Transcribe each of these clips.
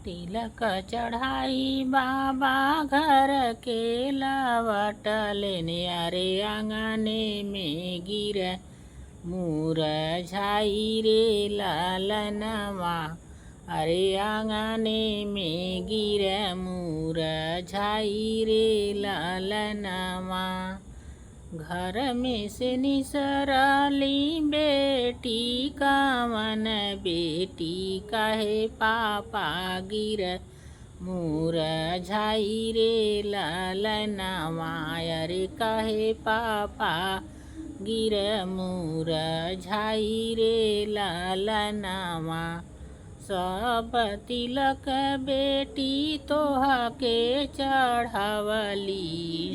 तिलक चढ़ाई बाबा घर के लवट लेने अरे आंगने में गिर मुरझाई रे ललनवा। अरे आंगने में गिर मुरझाई रे ललनवा। घर में से निसरली बेटी कवन बेटी कहे पापा गिर मुरझाई रे ललनवा। अरे कहे पापा गिर मुरझाई रे ललनवा। सब तिलक बेटी तोह के चढ़वली,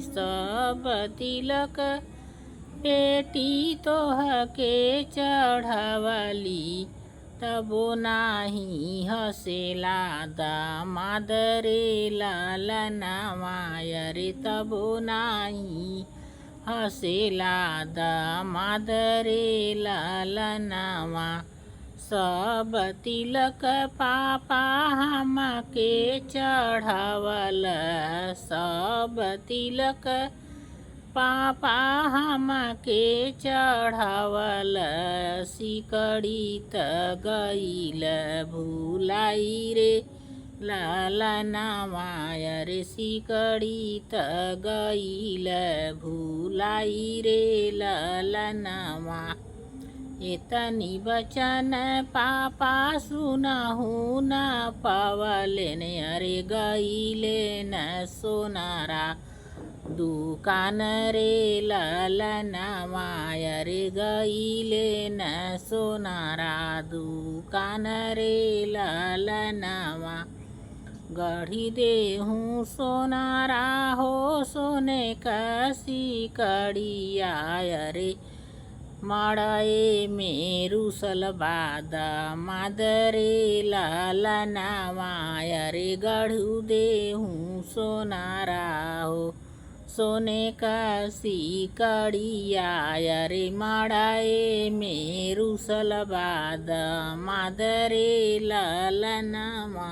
सब तिलक बेटी तोह के चढ़वली। तबो नाही हसेला दामाद रे ललनवा। अरे तबो नाही हसेला दामाद रे ललनवा। सब तिलक पापा हमके चढ़ावल, सब तिलक पापा हमके चढ़ावल। सिकड़ी त गईल भुलाई रे ललनवा। अरे सिकड़ी त गईल भुलाई रे ललनवा। एतनी बचन पापा सुनहु न पवलेन। अरे गईले न सोनारा दुकान रे ललनवा। अरे गईले न सोनारा दुकान रे ललनवा। गढ़ी देहूँ सोनारा हो सोने का सिकड़िया। अरे मड़ए में रुसल दामाद रे ललनवा। अरे गढ़ू देहूँ सोनारा हो सोने का सिकड़िया। अरे मड़ए में रुसल दामाद रे ललनवा।